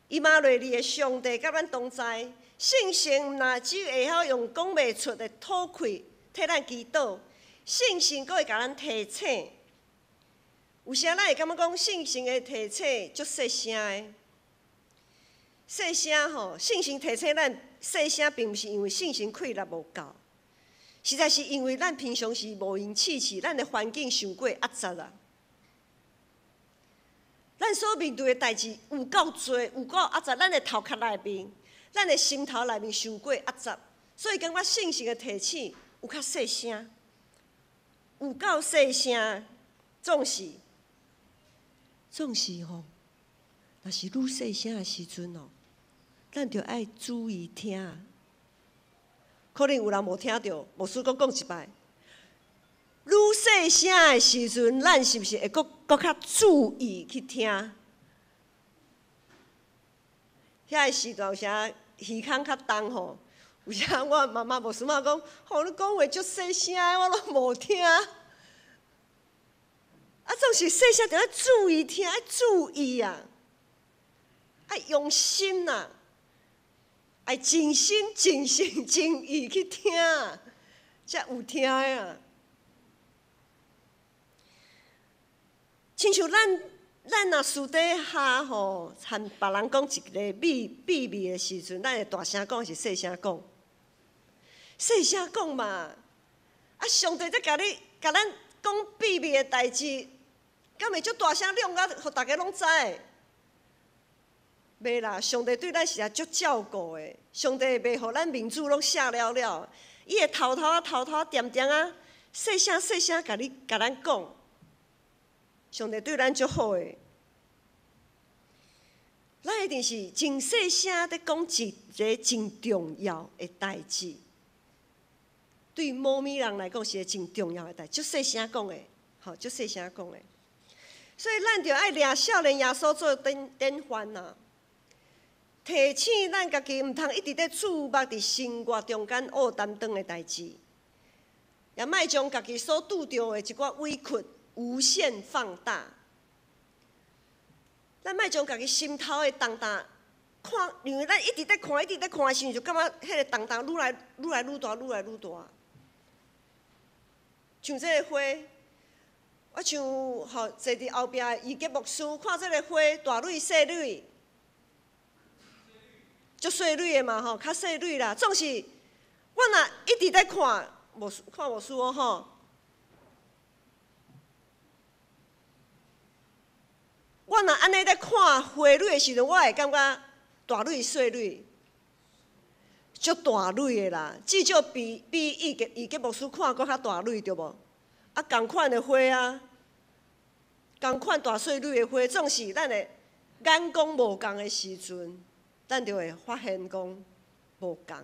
Speaker 3: 伊马内利的上帝甲咱同在，圣神毋但只会晓用讲袂出的吐开替咱祈祷，圣神阁会甲咱提醒。有时咱会感觉讲圣神的提醒足细声的，细声吼，圣神提醒咱细声，并毋是因为圣神气力无够，实在是因为咱平常时无闲试试，咱的环境伤过压榨啊。咱所面对的代志有够多，有够压榨，咱的头壳内面，咱的心头内面伤过压榨，所以感觉圣神的提醒有较细声，有够细声，总是吼，若是愈细声的时阵哦，咱着爱注意听。可能有人无听到，牧师讲一摆。愈细声的时阵，咱是毋是会搁较注意去听？遐个时段有时耳孔较重吼，有时我妈妈、牧师妈讲，吼你讲话足细声的，我拢无听。啊，总是细声着要注意听，爱注意啊，爱用心呐，爱真心、真心、真意去听，才有听的啊。亲像咱若私底下吼，和别人讲一个秘密的时阵，咱会大声讲，是细声讲？细声讲嘛。啊，上帝在甲咱讲秘密的代志，敢会足大声亮啊，互大家拢知？袂啦，上帝对咱是足照顾的。上帝袂互咱面子拢写了，伊会偷偷点点啊，细声甲咱讲。上帝对咱足好的。咱一定是真细声在讲一个真重要的代志，对某米人来讲是个真重要的代志，足细声讲的，吼，足细声讲的。所以咱着爱掠少年耶稣做典范呐，提醒咱家己，毋通一直在注目伫生活中间恶担当的代志，也莫将家己所拄着的一寡委屈无限放大。咱莫将家己心头的重担看，因为咱一直在看，一直在看的时阵，就感觉迄个重担愈来愈大，愈来愈大。像这个花，我像吼坐伫后壁的伊吉牧师，看这个花大蕊细蕊，足细蕊的嘛吼，较细蕊啦。总是我若一直在看牧师吼。我若安尼在看花蕊的时阵，我会感觉大蕊细蕊，足大蕊的啦。至少比伊吉牧师看搁较大蕊，对无？啊，同款的花啊，同款大细蕊的花，总是咱的眼光无共的时阵，咱就会发现讲无共。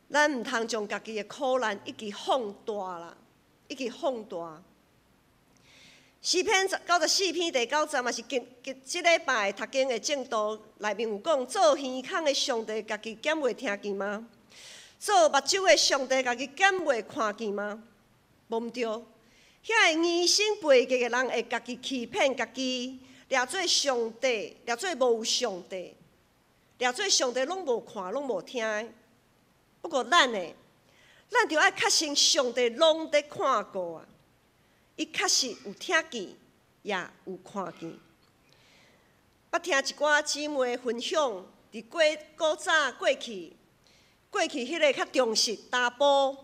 Speaker 3: 咱毋通将家己的苦难一直放大啦，一直放大。诗篇94篇第9节嘛是即礼拜读经的正道内面有讲，做耳孔的上帝家己减袂听见吗？做目睭的上帝家己减袂看见吗？无毋对，遐个疑心悖逆的人会家己欺骗家己，掠做上帝，掠做无上帝，掠做上帝拢无看，拢无听的。不过咱着爱确信上帝拢在看顾啊。伊确实有听见，也有看见。捌听一寡姊妹分享，伫古早过去迄个较重视查甫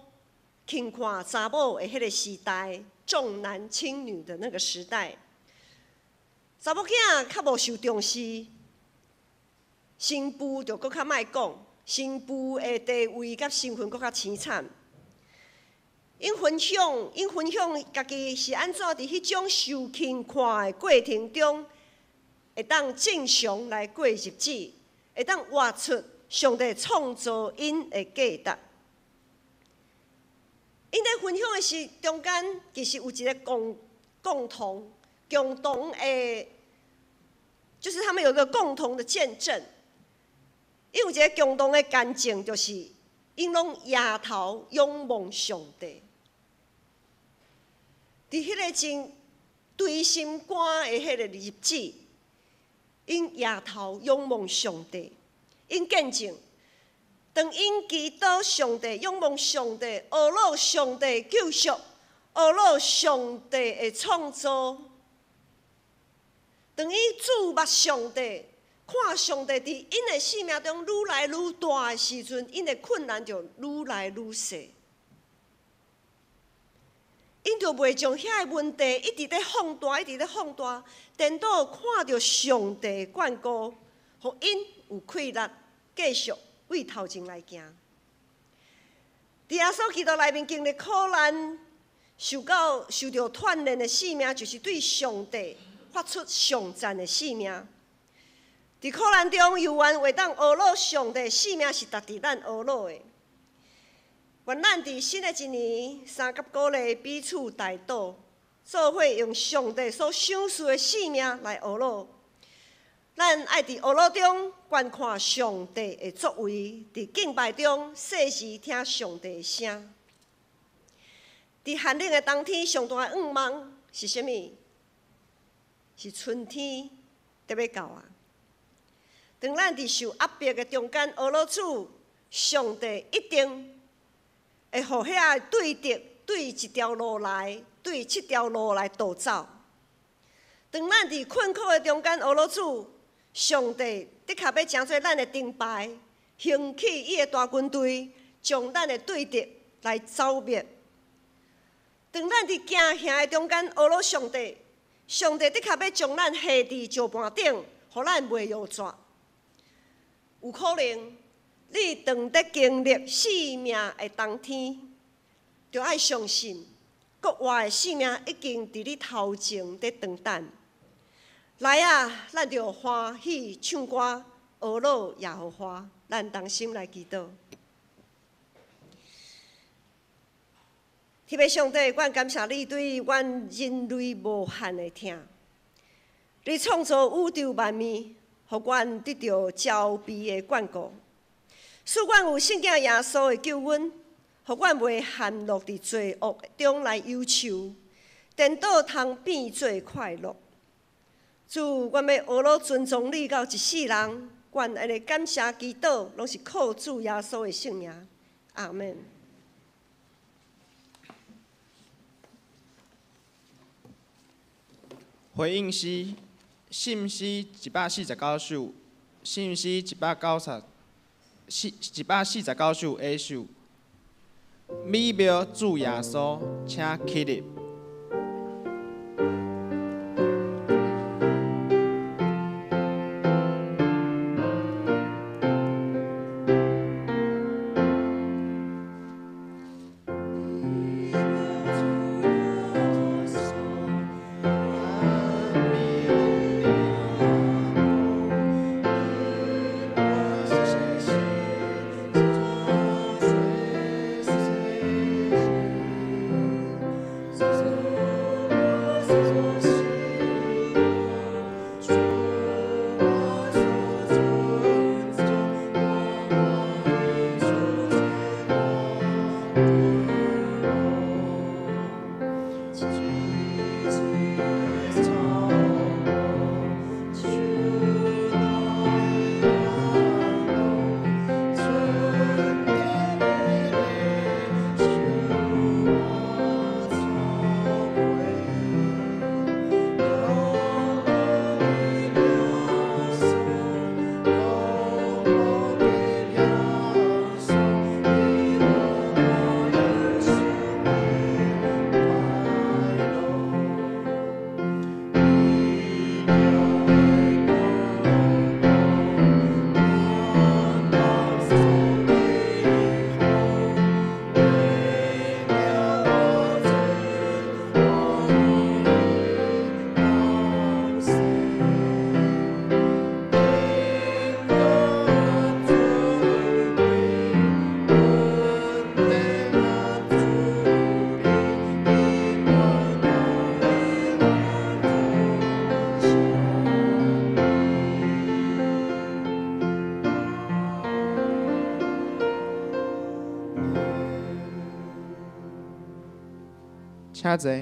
Speaker 3: 轻看查某的迄个时代，重男轻女的那个时代，查某囝较无受重视，新妇就搁较莫讲，新妇的地位甲身份搁较凄惨。因分享家己是安怎伫迄种受轻看的过程中，会当正常来过日子，会当活出上帝创造因的价值。因在分享的是中间，其实有一个共同的，就是他们有一个共同的见证。因有一个共同的感情，就是因拢抬头仰望上帝。伫迄个真堆心肝的迄个日子，因抬头仰望上帝，因见证，当因祈祷上帝、仰望上帝、学习上帝救赎、学习上帝的创造，当伊注目上帝、看上帝伫因的生命中愈来愈大的时阵，因的困难就愈来愈小。因就袂将遐个问题一直在放大，一直在放大，颠倒看到上帝眷顾，互因有气力继续为头前来行。伫耶稣基督内面经历苦难，受到锻炼的性命，就是对上帝发出上赞的性命。伫苦难中，犹原会当学习上帝性命是值得咱学习的。愿咱伫新的一年3甲鼓励彼此代祷，做伙用上帝所赏赐的性命来学习。咱爱伫学习中观看上帝的作为，伫敬拜中细细听上帝的声。伫寒冷的冬天，上大的愿望是啥物？是春天得要到啊！当咱伫受压迫的中间学习主，上帝一定会予遐对敌对一条路来，对7条路来逃走。当咱伫困苦的中间学习主，上帝的确要成做咱的盾牌，兴起伊的大军队，将咱的对敌来消灭。当咱伫惊吓的中间学习上帝，上帝的确要将咱下伫石盘顶，互咱袂摇拽。有可能你当在经历生命的冬天，就爱相信国外的性命已经伫你头前伫等等。来啊，咱着欢喜唱歌，学乐耶和华，咱同心来祈祷。天父上帝，阮感谢你对阮人类无限的疼。你创造宇宙万物，互阮得到招庇的眷顾，使阮有圣囝耶稣的救恩，互阮袂陷落伫罪恶中来忧愁，颠倒通变做快乐。主，阮要学乐尊重你到一世人，阮安尼感谢祈祷，拢是靠主耶稣的圣名。阿门。
Speaker 2: 回应诗，信诗149首，信诗149首 A 首。美妙主耶稣，请起立。请坐。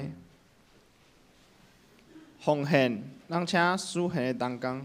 Speaker 2: 奉献，咱请属献的同工。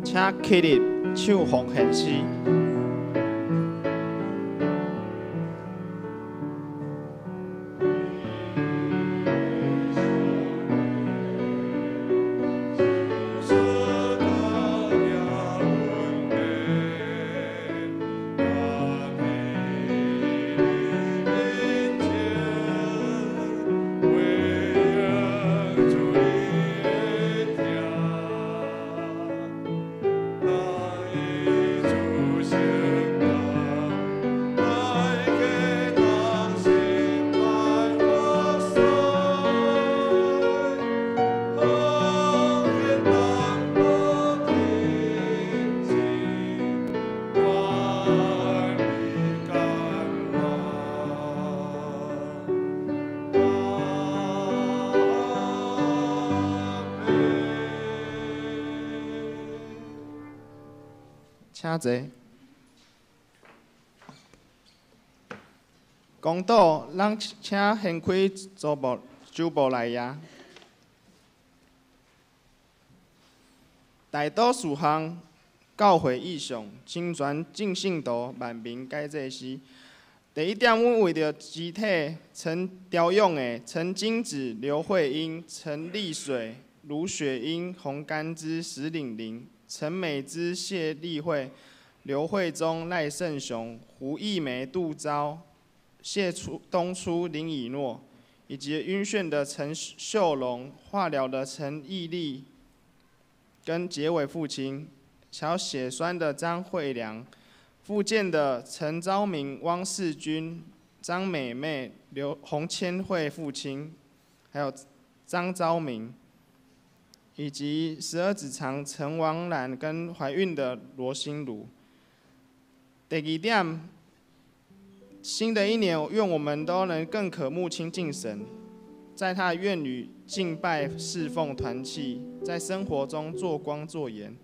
Speaker 2: 请起立唱奉献诗。请坐。公道，咱请掀开酒部来呀。大多数项教会意向，亲传尽信徒，万民皆祭司。第一点，阮为着肢体陈雕勇的陈金子、刘慧英、陈丽水、卢雪英、洪甘之、石玲玲、陈美芝、谢丽慧、刘慧忠、赖胜雄、胡义梅、杜昭、谢东初、林以诺，以及晕眩的陈秀龙、化疗的陈义丽，跟结尾父亲，小血栓的张惠良，复健的陈昭明、汪世军、张美妹、洪千惠父亲，还有张昭明，以及12指肠陈王兰跟怀孕的罗心如。第二点，新的一年，愿我们都能更渴慕亲近神，在他的院宇敬拜侍奉团契，在生活中做光做盐。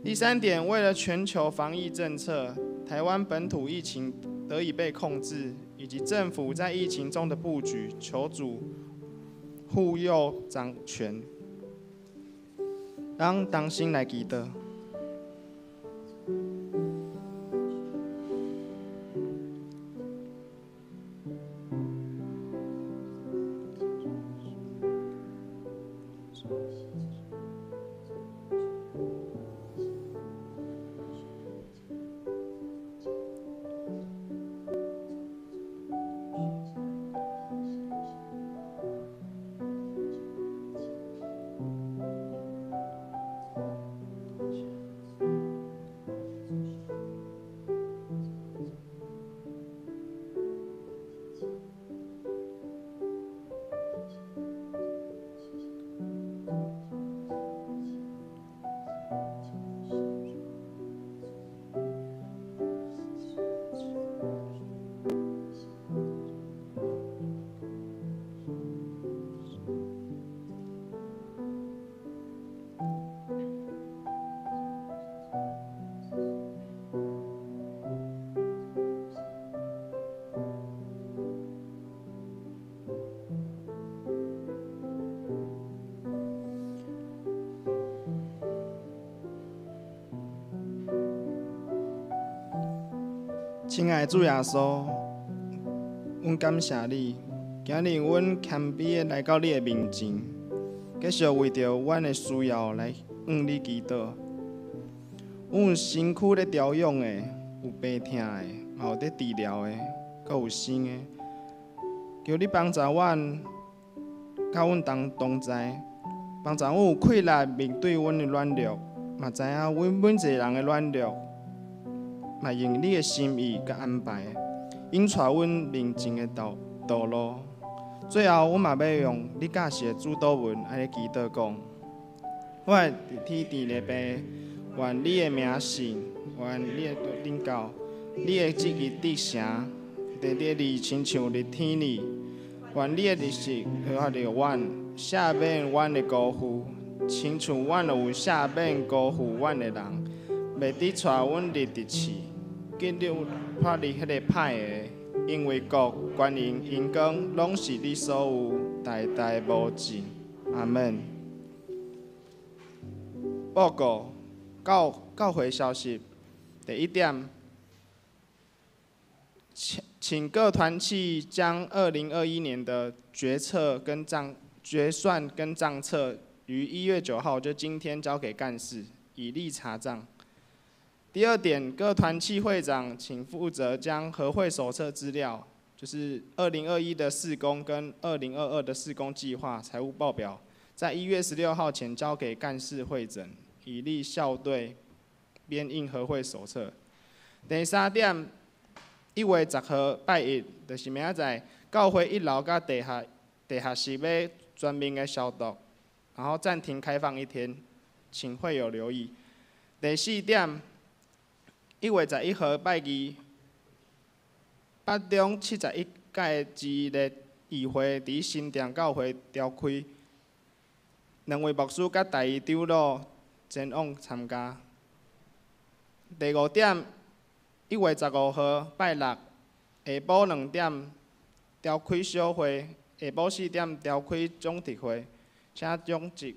Speaker 2: 第三点，为了全球防疫政策，台湾本土疫情得以被控制，以及政府在疫情中的布局，求主护佑掌权。让当心来祈祷。亲爱的主耶稣，阮感谢你，今日阮谦卑的来到你的面前，继续为着阮的需要来向你祈祷。阮有身躯咧调养的，有病痛的，嘛有咧治疗的，阁有生的。求你帮助阮，甲阮同在，帮助阮有气力面对阮的软弱，嘛知影阮每一个人的软弱。嘛用你的心意甲安排，引带阮面前的道路。最后，我嘛要用你教示的主祷文安尼祈祷讲：我的天地的爸，愿你的名圣，愿你的领导，你的旨意得成，在你的日亲像日天里。愿你的日食发着阮，赦免阮的辜负，亲像阮有赦免辜负阮的人。袂得带阮入地市，记录脱离迄个歹的，因为国、权能、荣光，拢是你所有，代代无尽。阿门。报告教会消息，第一点，请各团契将2021年的决算跟账册于1月9号，就今天交给干事，以利查账。第二点，各团契会长请负责将和会手册资料，就是2021的事工跟2022的事工计划财务报表，在1月16号前交给干事会诊，以利校对编印和会手册。第三点，1月10号拜一，就是明仔载教会1楼甲地下室要全面的消毒，然后暂停开放1天，请会友留意。第四点，1月11号拜二，北中71届之日议会伫新店教会召开，2位牧师甲大长老前往参加。第5点，1月15号拜六下晡2点召开小会，下晡4点召开总值会，请总值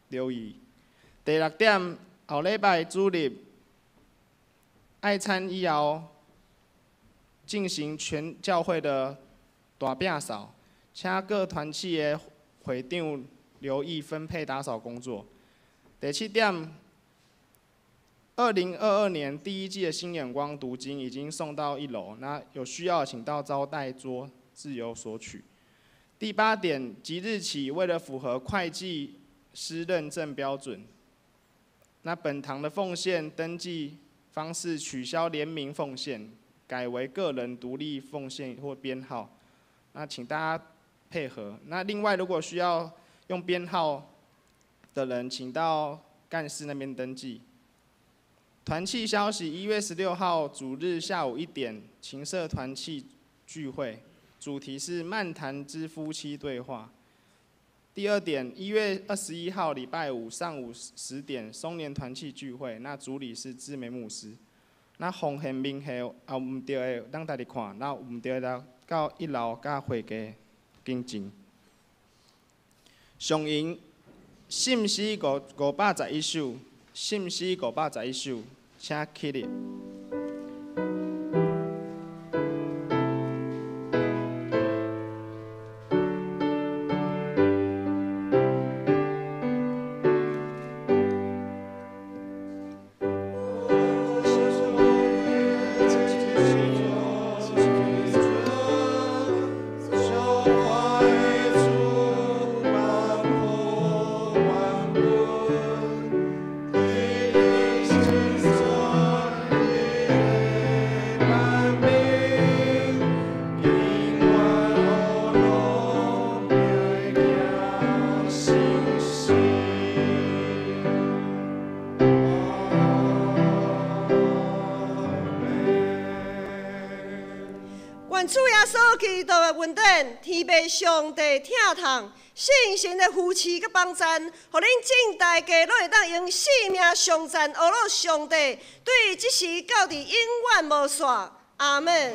Speaker 2: 留意。第6点，后礼拜主日爱餐以后进行全教会的大摒扫，请各团契的会长留意分配打扫工作。第7点，2022年第1季的新眼光读经已经送到1楼，那有需要请到招待桌自由索取。第8点，即日起为了符合会计师认证标准，那本堂的奉献登记方式取消联名奉献，改为个人独立奉献或编号。那请大家配合。那另外，如果需要用编号的人，请到干事那边登记。团契消息：1月16号主日下午1点，情社团契聚会，主题是漫谈之夫妻对话。第2点，1月21号礼拜五上午10点，松年团契聚会，那主理是志梅牧师。那奉献名下有唔对的，咱家己看；那唔对的，到1楼甲会家更正。上营信息511首，信息511首，请起立。
Speaker 3: 主耶稣基督的恩典，天父上帝疼痛，信心的扶持甲帮赞，互恁正大家拢会当用生命上赞阿罗上帝，对即时到伫永远无煞。阿门。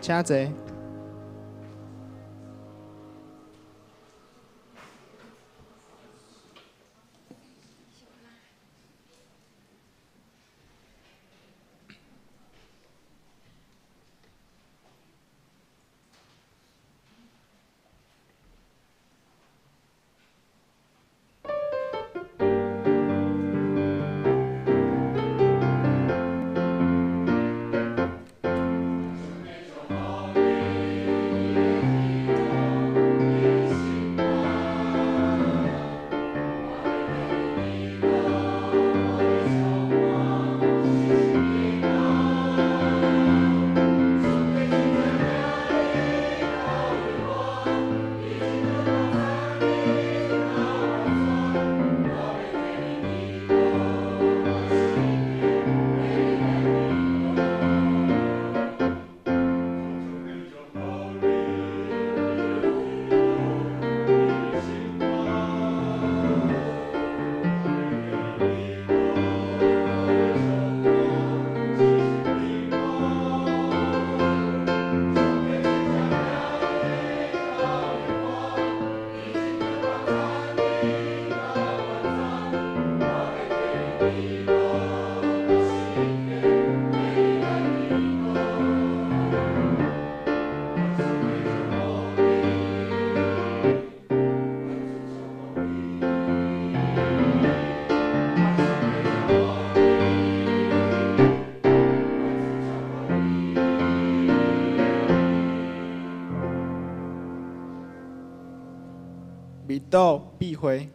Speaker 2: 请坐。未到必回。